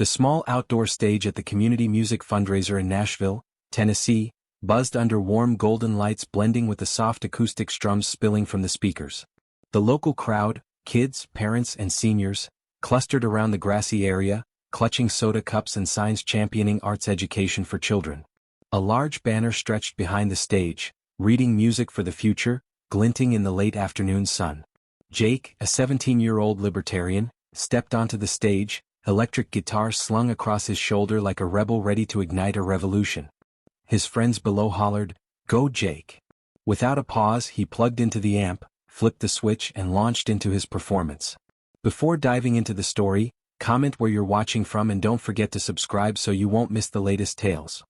The small outdoor stage at the community music fundraiser in Nashville, Tennessee, buzzed under warm golden lights blending with the soft acoustic strums spilling from the speakers. The local crowd, kids, parents, and seniors, clustered around the grassy area, clutching soda cups and signs championing arts education for children. A large banner stretched behind the stage, reading "Music for the Future," glinting in the late afternoon sun. Jake, a 17-year-old libertarian, stepped onto the stage, electric guitar slung across his shoulder like a rebel ready to ignite a revolution. His friends below hollered, "Go Jake!" Without a pause, he plugged into the amp, flipped the switch, and launched into his performance. Before diving into the story, comment where you're watching from and don't forget to subscribe so you won't miss the latest tales.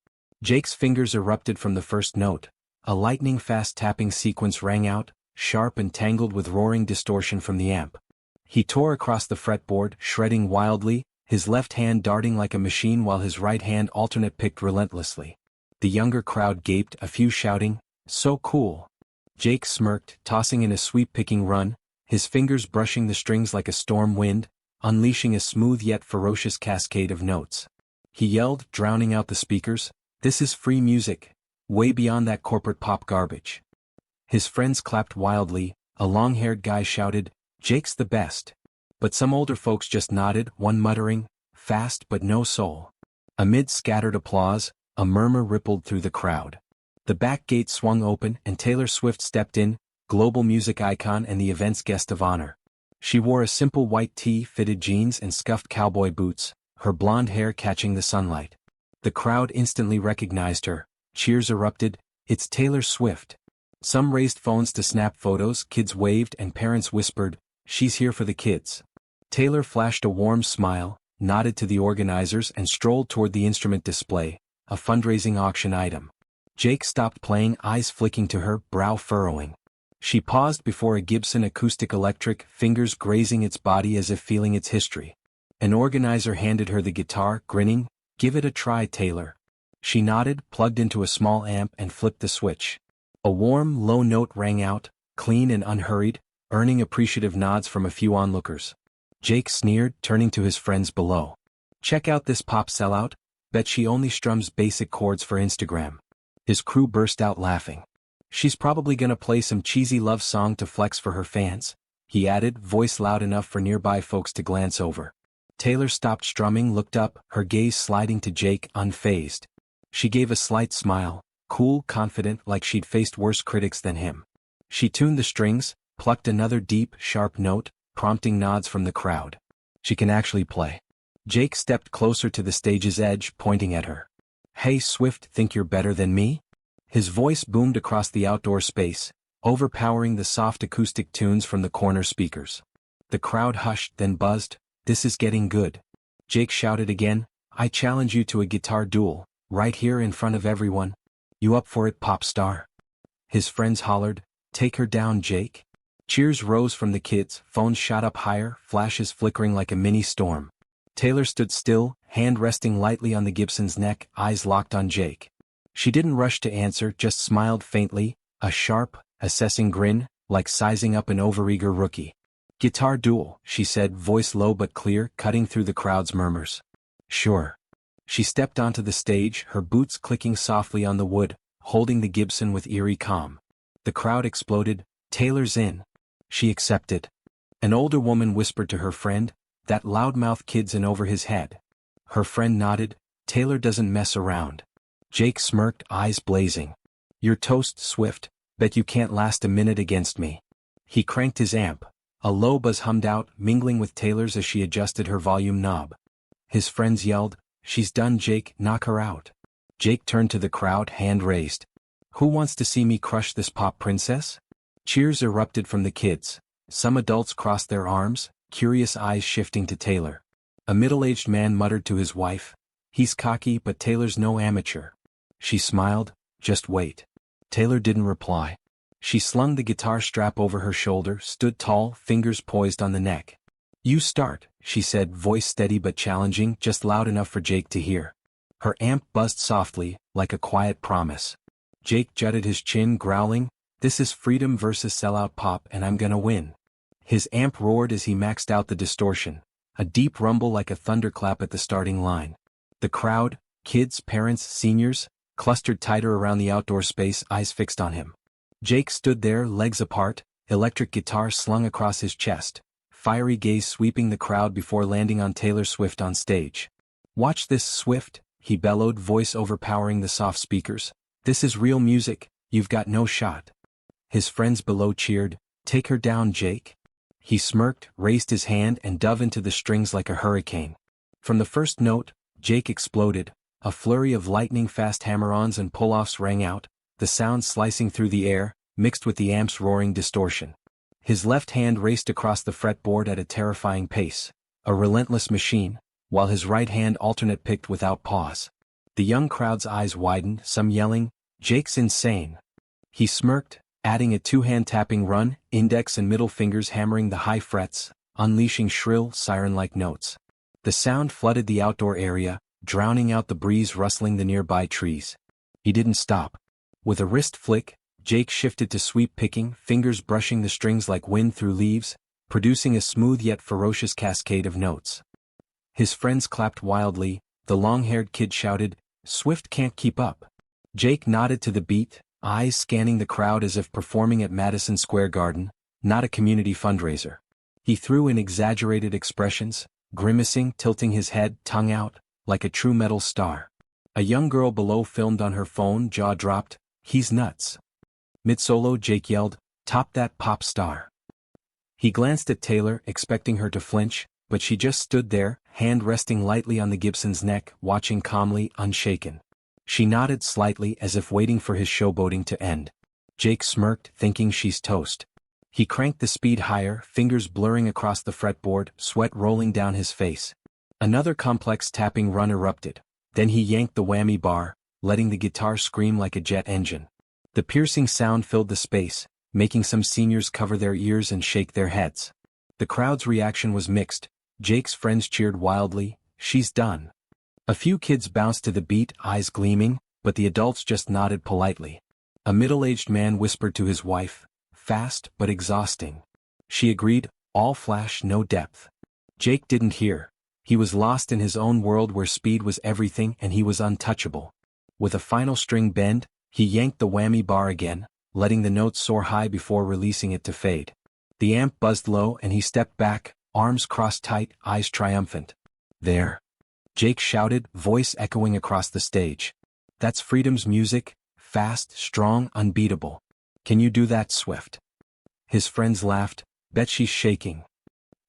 Jake's fingers erupted from the first note. A lightning-fast tapping sequence rang out, sharp and tangled with roaring distortion from the amp. He tore across the fretboard, shredding wildly, his left hand darting like a machine while his right hand alternate-picked relentlessly. The younger crowd gaped, a few shouting, "So cool!" Jake smirked, tossing in a sweep-picking run, his fingers brushing the strings like a storm wind, unleashing a smooth yet ferocious cascade of notes. He yelled, drowning out the speakers, "This is free music, way beyond that corporate pop garbage." His friends clapped wildly, a long-haired guy shouted, "Jake's the best." But some older folks just nodded, one muttering, "Fast but no soul." Amid scattered applause, a murmur rippled through the crowd. The back gate swung open and Taylor Swift stepped in, global music icon and the event's guest of honor. She wore a simple white tee, fitted jeans and scuffed cowboy boots, her blonde hair catching the sunlight. The crowd instantly recognized her. Cheers erupted, "It's Taylor Swift." Some raised phones to snap photos, kids waved and parents whispered, "She's here for the kids." Taylor flashed a warm smile, nodded to the organizers and strolled toward the instrument display, a fundraising auction item. Jake stopped playing, eyes flicking to her, brow furrowing. She paused before a Gibson acoustic electric, fingers grazing its body as if feeling its history. An organizer handed her the guitar, grinning, "Give it a try, Taylor." She nodded, plugged into a small amp and flipped the switch. A warm, low note rang out, clean and unhurried, earning appreciative nods from a few onlookers. Jake sneered, turning to his friends below. "Check out this pop sellout, bet she only strums basic chords for Instagram." His crew burst out laughing. "She's probably gonna play some cheesy love song to flex for her fans," he added, voice loud enough for nearby folks to glance over. Taylor stopped strumming, looked up, her gaze sliding to Jake, unfazed. She gave a slight smile, cool, confident, like she'd faced worse critics than him. She tuned the strings, plucked another deep, sharp note, prompting nods from the crowd. "She can actually play." Jake stepped closer to the stage's edge, pointing at her. "Hey Swift, think you're better than me?" His voice boomed across the outdoor space, overpowering the soft acoustic tunes from the corner speakers. The crowd hushed, then buzzed, "This is getting good." Jake shouted again, "I challenge you to a guitar duel, right here in front of everyone. You up for it, pop star?" His friends hollered, "Take her down, Jake." Cheers rose from the kids, phones shot up higher, flashes flickering like a mini storm. Taylor stood still, hand resting lightly on the Gibson's neck, eyes locked on Jake. She didn't rush to answer, just smiled faintly, a sharp, assessing grin, like sizing up an overeager rookie. "Guitar duel," she said, voice low but clear, cutting through the crowd's murmurs. "Sure." She stepped onto the stage, her boots clicking softly on the wood, holding the Gibson with eerie calm. The crowd exploded, "Taylor's in." She accepted. An older woman whispered to her friend, "That loudmouth kid's in over his head." Her friend nodded, "Taylor doesn't mess around." Jake smirked, eyes blazing. "You're toast, Swift, bet you can't last a minute against me." He cranked his amp. A low buzz hummed out, mingling with Taylor's as she adjusted her volume knob. His friends yelled, "She's done, Jake, knock her out." Jake turned to the crowd, hand raised. "Who wants to see me crush this pop princess?" Cheers erupted from the kids. Some adults crossed their arms, curious eyes shifting to Taylor. A middle-aged man muttered to his wife, "He's cocky but Taylor's no amateur." She smiled, "Just wait." Taylor didn't reply. She slung the guitar strap over her shoulder, stood tall, fingers poised on the neck. "You start," she said, voice steady but challenging, just loud enough for Jake to hear. Her amp buzzed softly, like a quiet promise. Jake jutted his chin, growling, "This is freedom versus sellout pop and I'm gonna win." His amp roared as he maxed out the distortion, A deep rumble like a thunderclap at the starting line. The crowd, kids, parents, seniors, clustered tighter around the outdoor space, eyes fixed on him. Jake stood there, legs apart, electric guitar slung across his chest, fiery gaze sweeping the crowd before landing on Taylor Swift on stage. "Watch this, Swift," he bellowed, voice overpowering the soft speakers. "This is real music, you've got no shot." His friends below cheered, "Take her down, Jake." He smirked, raised his hand and dove into the strings like a hurricane. From the first note, Jake exploded. A flurry of lightning-fast hammer-ons and pull-offs rang out, the sound slicing through the air, mixed with the amp's roaring distortion. His left hand raced across the fretboard at a terrifying pace, a relentless machine, while his right hand alternate picked without pause. The young crowd's eyes widened, some yelling, "Jake's insane." He smirked, adding a two-hand tapping run, index and middle fingers hammering the high frets, unleashing shrill, siren-like notes. The sound flooded the outdoor area, drowning out the breeze rustling the nearby trees. He didn't stop. With a wrist flick, Jake shifted to sweep picking, fingers brushing the strings like wind through leaves, producing a smooth yet ferocious cascade of notes. His friends clapped wildly, the long-haired kid shouted, "Swift can't keep up." Jake nodded to the beat, eyes scanning the crowd as if performing at Madison Square Garden, not a community fundraiser. He threw in exaggerated expressions, grimacing, tilting his head, tongue out, like a true metal star. A young girl below filmed on her phone, jaw dropped, "He's nuts." Mid-solo, Jake yelled, "Top that pop star." He glanced at Taylor, expecting her to flinch, but she just stood there, hand resting lightly on the Gibson's neck, watching calmly, unshaken. She nodded slightly as if waiting for his showboating to end. Jake smirked, thinking she's toast. He cranked the speed higher, fingers blurring across the fretboard, sweat rolling down his face. Another complex tapping run erupted. Then he yanked the whammy bar, letting the guitar scream like a jet engine. The piercing sound filled the space, making some seniors cover their ears and shake their heads. The crowd's reaction was mixed. Jake's friends cheered wildly, "She's done." A few kids bounced to the beat, eyes gleaming, but the adults just nodded politely. A middle-aged man whispered to his wife, "Fast but exhausting." She agreed, all flash, no depth. Jake didn't hear. He was lost in his own world where speed was everything and he was untouchable. With a final string bend, he yanked the whammy bar again, letting the notes soar high before releasing it to fade. The amp buzzed low and he stepped back, arms crossed tight, eyes triumphant. "There!" Jake shouted, voice echoing across the stage. "That's freedom's music, fast, strong, unbeatable. Can you do that, Swift?" His friends laughed, "Bet she's shaking."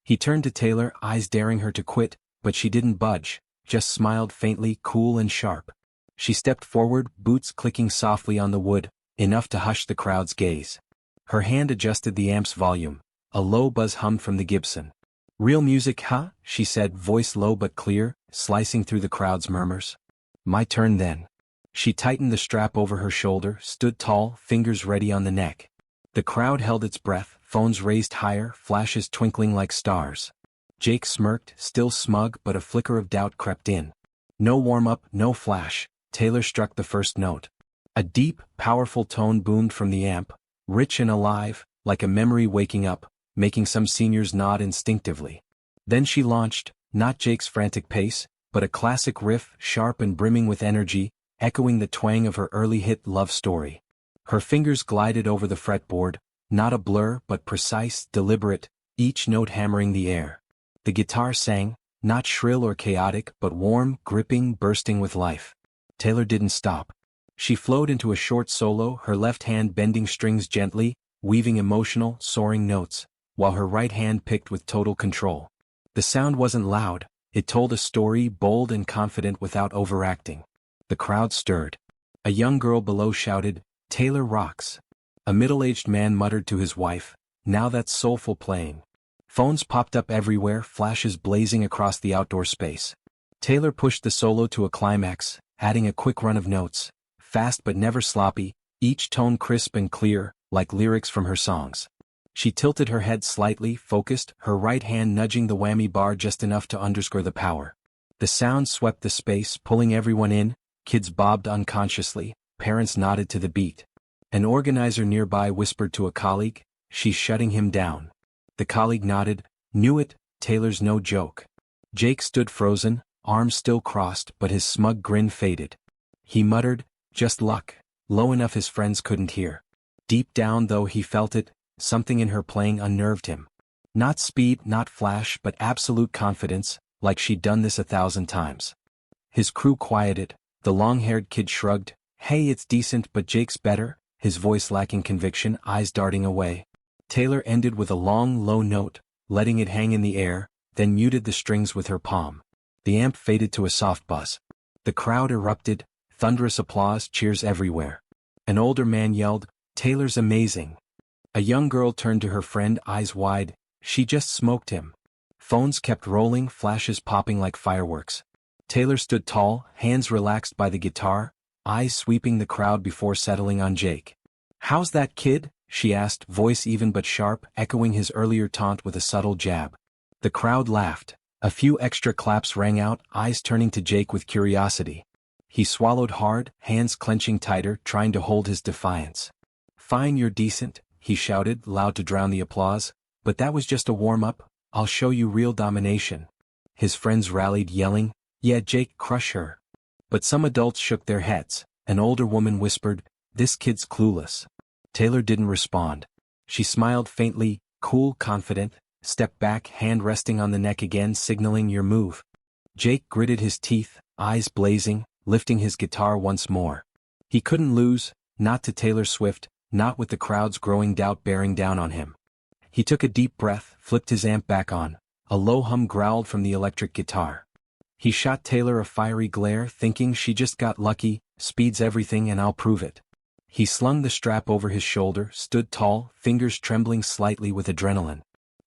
He turned to Taylor, eyes daring her to quit, but she didn't budge, just smiled faintly, cool and sharp. She stepped forward, boots clicking softly on the wood, enough to hush the crowd's gaze. Her hand adjusted the amp's volume. A low buzz hummed from the Gibson. "Real music, huh?" she said, voice low but clear, slicing through the crowd's murmurs. "My turn then." She tightened the strap over her shoulder, stood tall, fingers ready on the neck. The crowd held its breath, phones raised higher, flashes twinkling like stars. Jake smirked, still smug, but a flicker of doubt crept in. No warm-up, no flash. Taylor struck the first note. A deep, powerful tone boomed from the amp, rich and alive, like a memory waking up, making some seniors nod instinctively. Then she launched, not Jake's frantic pace, but a classic riff, sharp and brimming with energy, echoing the twang of her early hit Love Story. Her fingers glided over the fretboard, not a blur but precise, deliberate, each note hammering the air. The guitar sang, not shrill or chaotic but warm, gripping, bursting with life. Taylor didn't stop. She flowed into a short solo, her left hand bending strings gently, weaving emotional, soaring notes, while her right hand picked with total control. The sound wasn't loud, it told a story, bold and confident without overacting. The crowd stirred. A young girl below shouted, "Taylor rocks." A middle-aged man muttered to his wife, "Now that's soulful playing." Phones popped up everywhere, flashes blazing across the outdoor space. Taylor pushed the solo to a climax, adding a quick run of notes, fast but never sloppy, each tone crisp and clear, like lyrics from her songs. She tilted her head slightly, focused, her right hand nudging the whammy bar just enough to underscore the power. The sound swept the space, pulling everyone in, kids bobbed unconsciously, parents nodded to the beat. An organizer nearby whispered to a colleague, "She's shutting him down." The colleague nodded, "Knew it, Taylor's no joke." Jake stood frozen, arms still crossed, but his smug grin faded. He muttered, "Just luck," low enough his friends couldn't hear. Deep down though he felt it, something in her playing unnerved him. Not speed, not flash, but absolute confidence, like she'd done this 1,000 times. His crew quieted, the long-haired kid shrugged, "Hey, it's decent but Jake's better," his voice lacking conviction, eyes darting away. Taylor ended with a long, low note, letting it hang in the air, then muted the strings with her palm. The amp faded to a soft buzz. The crowd erupted, thunderous applause, cheers everywhere. An older man yelled, "Taylor's amazing." A young girl turned to her friend, eyes wide, "She just smoked him." Phones kept rolling, flashes popping like fireworks. Taylor stood tall, hands relaxed by the guitar, eyes sweeping the crowd before settling on Jake. "How's that kid?" she asked, voice even but sharp, echoing his earlier taunt with a subtle jab. The crowd laughed. A few extra claps rang out, eyes turning to Jake with curiosity. He swallowed hard, hands clenching tighter, trying to hold his defiance. "Fine, you're decent," he shouted, loud to drown the applause, "but that was just a warm-up. I'll show you real domination." His friends rallied, yelling, "Yeah, Jake, crush her." But some adults shook their heads. An older woman whispered, "This kid's clueless." Taylor didn't respond. She smiled faintly, cool, confident, stepped back, hand resting on the neck again, signaling, "Your move." Jake gritted his teeth, eyes blazing, lifting his guitar once more. He couldn't lose, not to Taylor Swift, not with the crowd's growing doubt bearing down on him. He took a deep breath, flipped his amp back on. A low hum growled from the electric guitar. He shot Taylor a fiery glare, thinking, "She just got lucky, speed's everything and I'll prove it." He slung the strap over his shoulder, stood tall, fingers trembling slightly with adrenaline.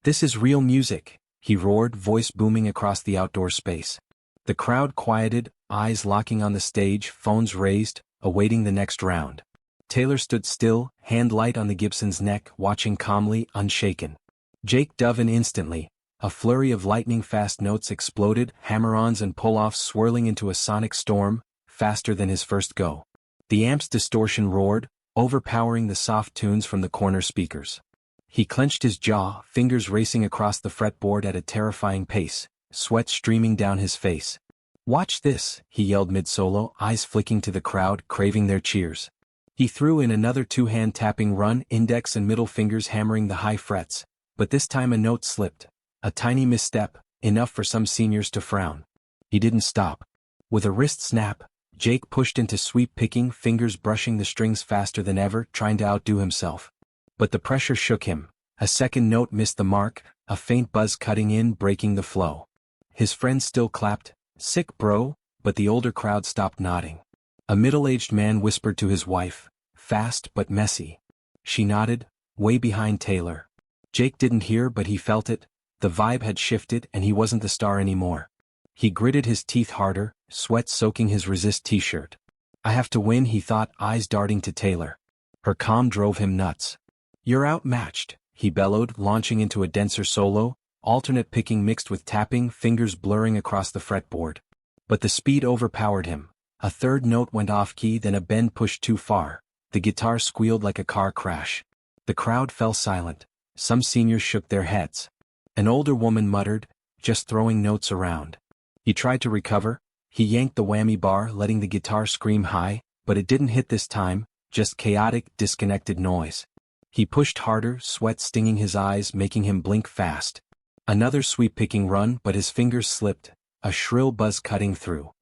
"This is real music," he roared, voice booming across the outdoor space. The crowd quieted, eyes locking on the stage, phones raised, awaiting the next round. Taylor stood still, hand light on the Gibson's neck, watching calmly, unshaken. Jake dove in instantly. A flurry of lightning-fast notes exploded, hammer-ons and pull-offs swirling into a sonic storm, faster than his first go. The amp's distortion roared, overpowering the soft tunes from the corner speakers. He clenched his jaw, fingers racing across the fretboard at a terrifying pace, sweat streaming down his face. "Watch this," he yelled mid-solo, eyes flicking to the crowd, craving their cheers. He threw in another two-hand tapping run, index and middle fingers hammering the high frets, but this time a note slipped. A tiny misstep, enough for some seniors to frown. He didn't stop. With a wrist snap, Jake pushed into sweep-picking, fingers brushing the strings faster than ever, trying to outdo himself. But the pressure shook him. A second note missed the mark, a faint buzz cutting in, breaking the flow. His friends still clapped, "Sick, bro," but the older crowd stopped nodding. A middle-aged man whispered to his wife, "Fast but messy." She nodded, way behind Taylor. Jake didn't hear but he felt it. The vibe had shifted and he wasn't the star anymore. He gritted his teeth harder, sweat soaking his Resist t-shirt. "I have to win," he thought, eyes darting to Taylor. Her calm drove him nuts. "You're outmatched," he bellowed, launching into a denser solo, alternate picking mixed with tapping, fingers blurring across the fretboard. But the speed overpowered him. A third note went off-key, then a bend pushed too far. The guitar squealed like a car crash. The crowd fell silent. Some seniors shook their heads. An older woman muttered, "Just throwing notes around." He tried to recover. He yanked the whammy bar, letting the guitar scream high, but it didn't hit this time, just chaotic, disconnected noise. He pushed harder, sweat stinging his eyes, making him blink fast. Another sweep-picking run, but his fingers slipped, a shrill buzz cutting through.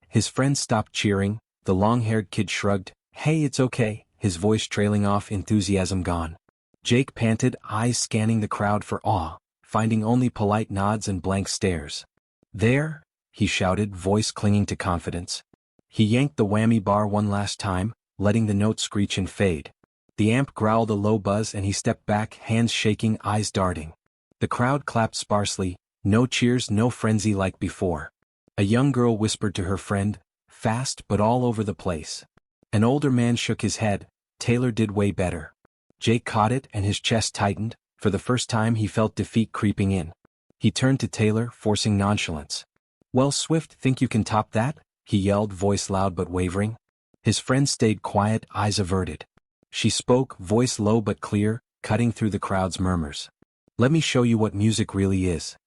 His friends stopped cheering. The long-haired kid shrugged, "Hey, it's okay," his voice trailing off, enthusiasm gone. Jake panted, eyes scanning the crowd for awe, finding only polite nods and blank stares. "There," he shouted, voice clinging to confidence. He yanked the whammy bar one last time, letting the note screech and fade. The amp growled a low buzz and he stepped back, hands shaking, eyes darting. The crowd clapped sparsely, no cheers, no frenzy like before. A young girl whispered to her friend, "Fast but all over the place." An older man shook his head, "Taylor did way better." Jake caught it and his chest tightened. For the first time he felt defeat creeping in. He turned to Taylor, forcing nonchalance. "Well, Swift, think you can top that?" he yelled, voice loud but wavering. His friend stayed quiet, eyes averted. She spoke, voice low but clear, cutting through the crowd's murmurs. "Let me show you what music really is."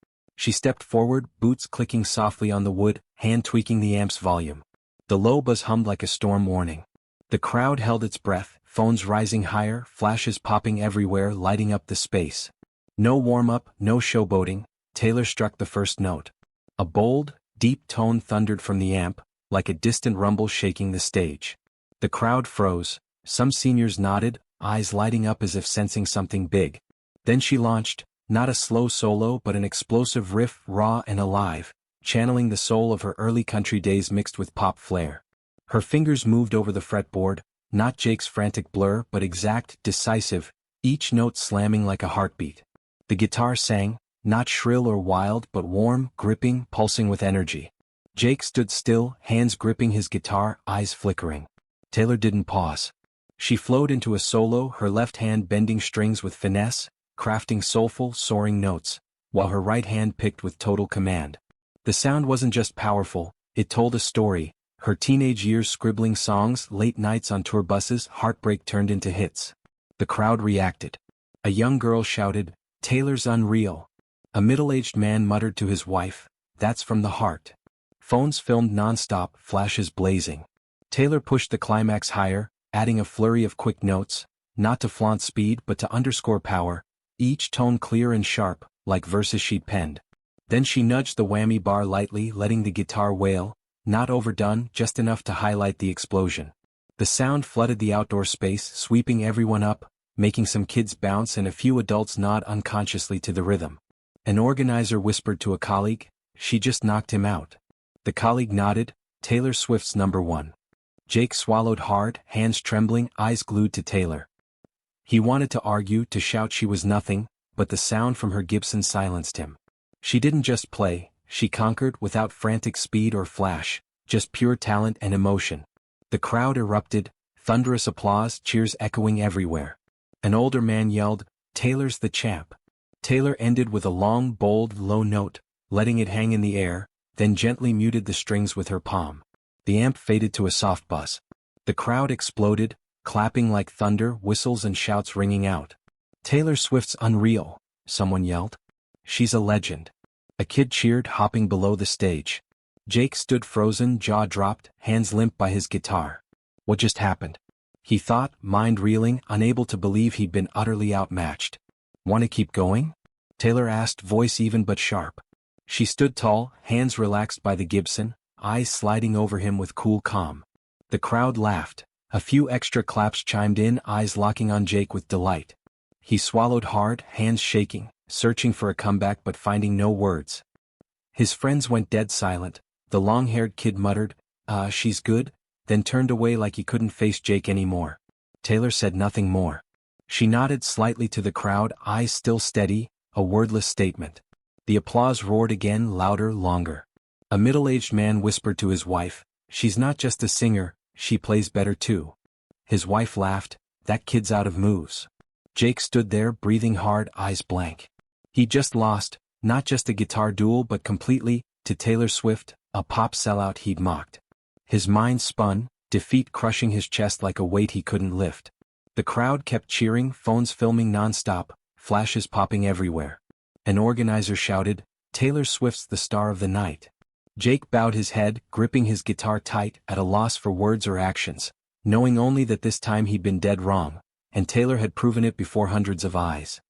She stepped forward, boots clicking softly on the wood, hand tweaking the amp's volume. The low buzz hummed like a storm warning. The crowd held its breath, phones rising higher, flashes popping everywhere, lighting up the space. No warm-up, no showboating. Taylor struck the first note. A bold, deep tone thundered from the amp, like a distant rumble shaking the stage. The crowd froze, some seniors nodded, eyes lighting up as if sensing something big. Then she launched, not a slow solo but an explosive riff, raw and alive, channeling the soul of her early country days mixed with pop flair. Her fingers moved over the fretboard, not Jake's frantic blur but exact, decisive, each note slamming like a heartbeat. The guitar sang, not shrill or wild but warm, gripping, pulsing with energy. Jake stood still, hands gripping his guitar, eyes flickering. Taylor didn't pause. She flowed into a solo, her left hand bending strings with finesse, crafting soulful, soaring notes, while her right hand picked with total command. The sound wasn't just powerful, it told a story, her teenage years scribbling songs, late nights on tour buses, heartbreak turned into hits. The crowd reacted. A young girl shouted, "Taylor's unreal." A middle-aged man muttered to his wife, "That's from the heart." Phones filmed non-stop, flashes blazing. Taylor pushed the climax higher, adding a flurry of quick notes, not to flaunt speed but to underscore power, each tone clear and sharp, like verses she'd penned. Then she nudged the whammy bar lightly, letting the guitar wail, not overdone, just enough to highlight the explosion. The sound flooded the outdoor space, sweeping everyone up, making some kids bounce and a few adults nod unconsciously to the rhythm. An organizer whispered to a colleague, "She just knocked him out." The colleague nodded, "Taylor Swift's #1. Jake swallowed hard, hands trembling, eyes glued to Taylor. He wanted to argue, to shout she was nothing, but the sound from her Gibson silenced him. She didn't just play, she conquered without frantic speed or flash, just pure talent and emotion. The crowd erupted, thunderous applause, cheers echoing everywhere. An older man yelled, "Taylor's the champ." Taylor ended with a long, bold, low note, letting it hang in the air, then gently muted the strings with her palm. The amp faded to a soft buzz. The crowd exploded, clapping like thunder, whistles and shouts ringing out. "Taylor Swift's unreal," someone yelled. "She's a legend." A kid cheered, hopping below the stage. Jake stood frozen, jaw dropped, hands limp by his guitar. What just happened? He thought, mind reeling, unable to believe he'd been utterly outmatched. "Want to keep going?" Taylor asked, voice even but sharp. She stood tall, hands relaxed by the Gibson, eyes sliding over him with cool calm. The crowd laughed. A few extra claps chimed in, eyes locking on Jake with delight. He swallowed hard, hands shaking, searching for a comeback but finding no words. His friends went dead silent. The long-haired kid muttered, "She's good," then turned away like he couldn't face Jake anymore. Taylor said nothing more. She nodded slightly to the crowd, eyes still steady, a wordless statement. The applause roared again, louder, longer. A middle-aged man whispered to his wife, "She's not just a singer, she plays better too." His wife laughed, "That kid's out of moves." Jake stood there, breathing hard, eyes blank. He just lost, not just a guitar duel but completely, to Taylor Swift, a pop sellout he'd mocked. His mind spun, defeat crushing his chest like a weight he couldn't lift. The crowd kept cheering, phones filming non-stop, flashes popping everywhere. An organizer shouted, "Taylor Swift's the star of the night." Jake bowed his head, gripping his guitar tight, at a loss for words or actions, knowing only that this time he'd been dead wrong, and Taylor had proven it before hundreds of eyes.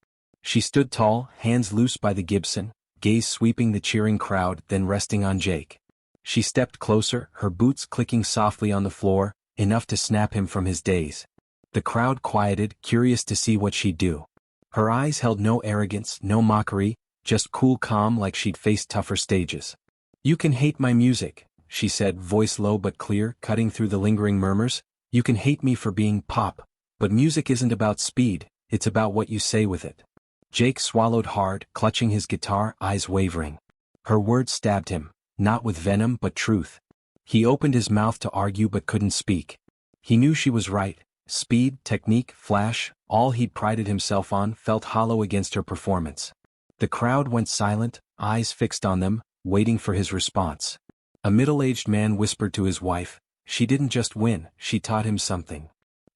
She stood tall, hands loose by the Gibson, gaze sweeping the cheering crowd, then resting on Jake. She stepped closer, her boots clicking softly on the floor, enough to snap him from his daze. The crowd quieted, curious to see what she'd do. Her eyes held no arrogance, no mockery, just cool calm like she'd faced tougher stages. "You can hate my music," she said, voice low but clear, cutting through the lingering murmurs. "You can hate me for being pop, but music isn't about speed, it's about what you say with it." Jake swallowed hard, clutching his guitar, eyes wavering. Her words stabbed him, not with venom but truth. He opened his mouth to argue but couldn't speak. He knew she was right. Speed, technique, flash, all he'd prided himself on felt hollow against her performance. The crowd went silent, eyes fixed on them, waiting for his response. A middle-aged man whispered to his wife, "She didn't just win, she taught him something."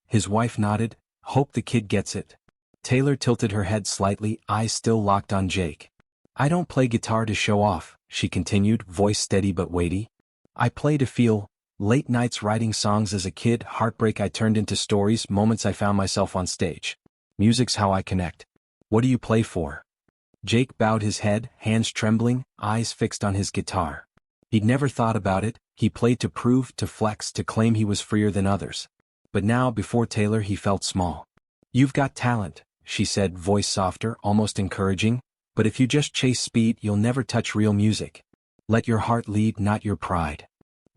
His wife nodded, "Hope the kid gets it." Taylor tilted her head slightly, eyes still locked on Jake. I don't play guitar to show off, she continued, voice steady but weighty. I play to feel. Late nights writing songs as a kid, heartbreak I turned into stories, moments I found myself on stage. Music's how I connect. What do you play for? Jake bowed his head, hands trembling, eyes fixed on his guitar. He'd never thought about it, he played to prove, to flex, to claim he was freer than others. But now, before Taylor, he felt small. You've got talent, she said, voice softer, almost encouraging, but if you just chase speed, you'll never touch real music. Let your heart lead, not your pride.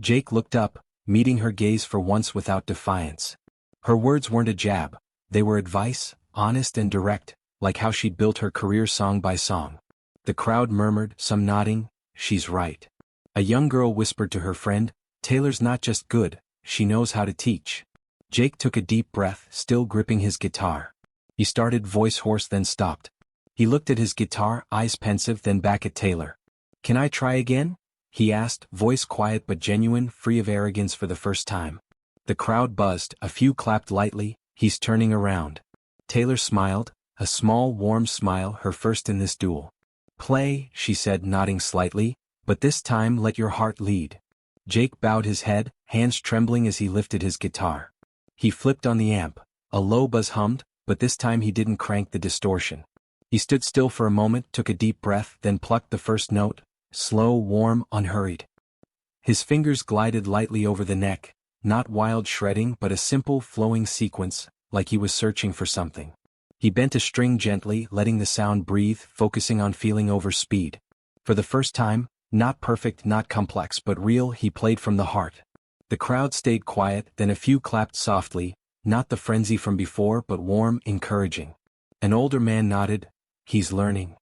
Jake looked up, meeting her gaze for once without defiance. Her words weren't a jab, they were advice, honest and direct, like how she'd built her career song by song. The crowd murmured, some nodding, she's right. A young girl whispered to her friend, Taylor's not just good, she knows how to teach. Jake took a deep breath, still gripping his guitar. He started, voice hoarse, then stopped. He looked at his guitar, eyes pensive, then back at Taylor. Can I try again? He asked, voice quiet but genuine, free of arrogance for the first time. The crowd buzzed, a few clapped lightly. He's turning around. Taylor smiled, a small warm smile, her first in this duel. Play, she said, nodding slightly, but this time let your heart lead. Jake bowed his head, hands trembling as he lifted his guitar. He flipped on the amp. A low buzz hummed, but this time he didn't crank the distortion. He stood still for a moment, took a deep breath, then plucked the first note. Slow, warm, unhurried. His fingers glided lightly over the neck, not wild shredding but a simple flowing sequence, like he was searching for something. He bent a string gently, letting the sound breathe, focusing on feeling over speed. For the first time, not perfect, not complex but real, he played from the heart. The crowd stayed quiet, then a few clapped softly, not the frenzy from before but warm, encouraging. An older man nodded, he's learning.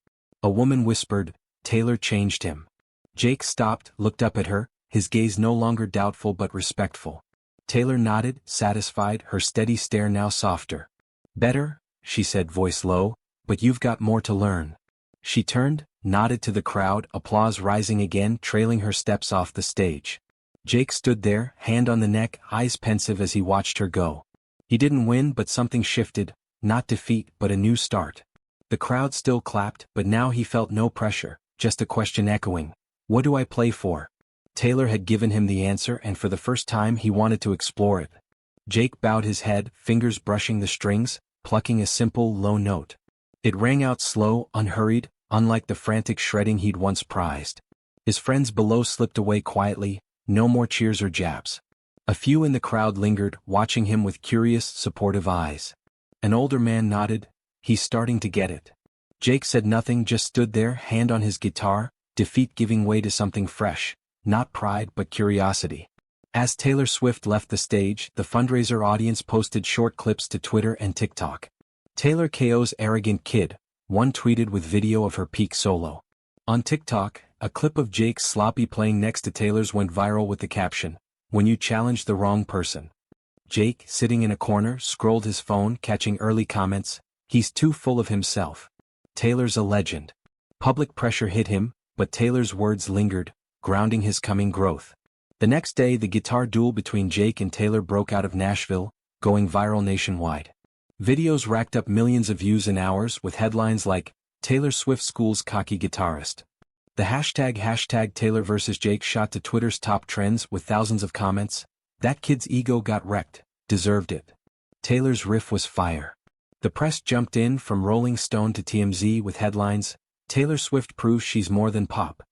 A woman whispered, Taylor changed him. Jake stopped, looked up at her, his gaze no longer doubtful but respectful. Taylor nodded, satisfied, her steady stare now softer. Better, she said, voice low, but you've got more to learn. She turned, nodded to the crowd, applause rising again, trailing her steps off the stage. Jake stood there, hand on the neck, eyes pensive as he watched her go. He didn't win but something shifted, not defeat but a new start. The crowd still clapped, but now he felt no pressure. Just a question echoing. What do I play for? Taylor had given him the answer and for the first time he wanted to explore it. Jake bowed his head, fingers brushing the strings, plucking a simple, low note. It rang out slow, unhurried, unlike the frantic shredding he'd once prized. His friends below slipped away quietly, no more cheers or jabs. A few in the crowd lingered, watching him with curious, supportive eyes. An older man nodded, he's starting to get it. Jake said nothing, just stood there, hand on his guitar, defeat giving way to something fresh, not pride but curiosity. As Taylor Swift left the stage, the fundraiser audience posted short clips to Twitter and TikTok. Taylor KO's arrogant kid, one tweeted with video of her peak solo. On TikTok, a clip of Jake's sloppy playing next to Taylor's went viral with the caption, "When you challenge the wrong person." Jake, sitting in a corner, scrolled his phone, catching early comments, "He's too full of himself. Taylor's a legend." Public pressure hit him, but Taylor's words lingered, grounding his coming growth. The next day, the guitar duel between Jake and Taylor broke out of Nashville, going viral nationwide. Videos racked up millions of views in hours with headlines like, "Taylor Swift schools cocky guitarist." The hashtag Taylor vs. Jake shot to Twitter's top trends with thousands of comments. "That kid's ego got wrecked, deserved it." Taylor's riff was fire. The press jumped in from Rolling Stone to TMZ with headlines, "Taylor Swift proves she's more than pop."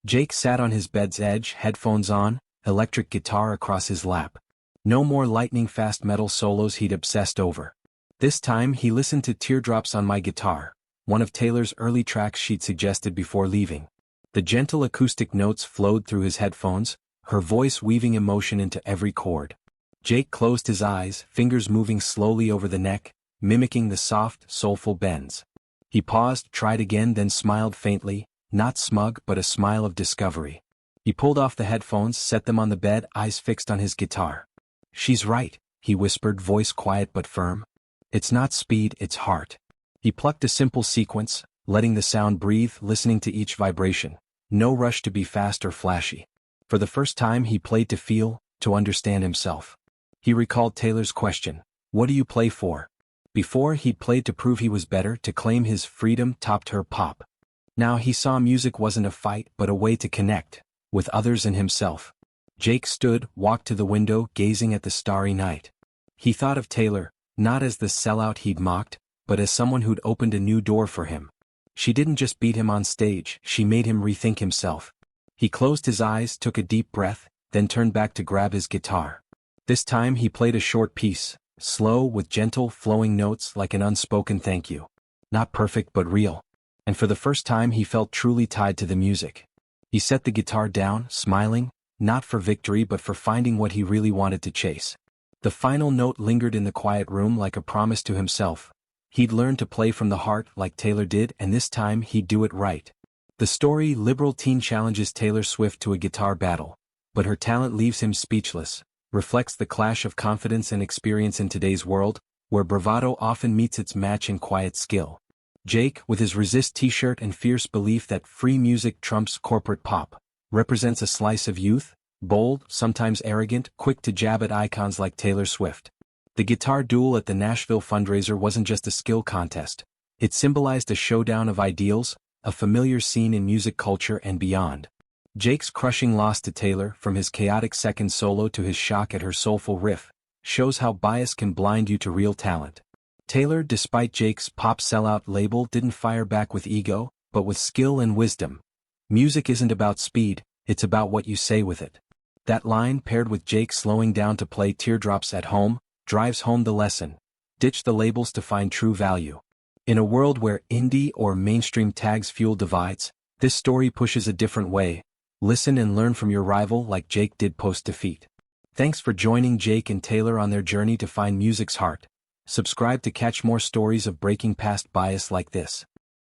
Jake sat on his bed's edge, headphones on, electric guitar across his lap. No more lightning-fast metal solos he'd obsessed over. This time he listened to Teardrops on My Guitar, one of Taylor's early tracks she'd suggested before leaving. The gentle acoustic notes flowed through his headphones, her voice weaving emotion into every chord. Jake closed his eyes, fingers moving slowly over the neck, mimicking the soft, soulful bends. He paused, tried again, then smiled faintly, not smug but a smile of discovery. He pulled off the headphones, set them on the bed, eyes fixed on his guitar. "She's right," he whispered, voice quiet but firm. "It's not speed, it's heart." He plucked a simple sequence, letting the sound breathe, listening to each vibration. No rush to be fast or flashy. For the first time he played to feel, to understand himself. He recalled Taylor's question, "What do you play for?" Before, he'd played to prove he was better, to claim his freedom topped her pop. Now he saw music wasn't a fight but a way to connect, with others and himself. Jake walked to the window gazing at the starry night. He thought of Taylor, not as the sellout he'd mocked, but as someone who'd opened a new door for him. She didn't just beat him on stage, she made him rethink himself. He closed his eyes, took a deep breath, then turned back to grab his guitar. This time he played a short piece, slow with gentle, flowing notes like an unspoken thank you. Not perfect but real. And for the first time he felt truly tied to the music. He set the guitar down, smiling, not for victory but for finding what he really wanted to chase. The final note lingered in the quiet room like a promise to himself. He'd learned to play from the heart like Taylor did, and this time he'd do it right. The story, liberal teen challenges Taylor Swift to a guitar battle, but her talent leaves him speechless, reflects the clash of confidence and experience in today's world, where bravado often meets its match in quiet skill. Jake, with his Resist t-shirt and fierce belief that free music trumps corporate pop, represents a slice of youth, bold, sometimes arrogant, quick to jab at icons like Taylor Swift. The guitar duel at the Nashville fundraiser wasn't just a skill contest. It symbolized a showdown of ideals, a familiar scene in music culture and beyond. Jake's crushing loss to Taylor, from his chaotic second solo to his shock at her soulful riff, shows how bias can blind you to real talent. Taylor, despite Jake's pop sellout label, didn't fire back with ego, but with skill and wisdom. Music isn't about speed, it's about what you say with it. That line, paired with Jake slowing down to play Teardrops at Home, drives home the lesson. Ditch the labels to find true value. In a world where indie or mainstream tags fuel divides, this story pushes a different way. Listen and learn from your rival like Jake did post-defeat. Thanks for joining Jake and Taylor on their journey to find music's heart. Subscribe to catch more stories of breaking past bias like this.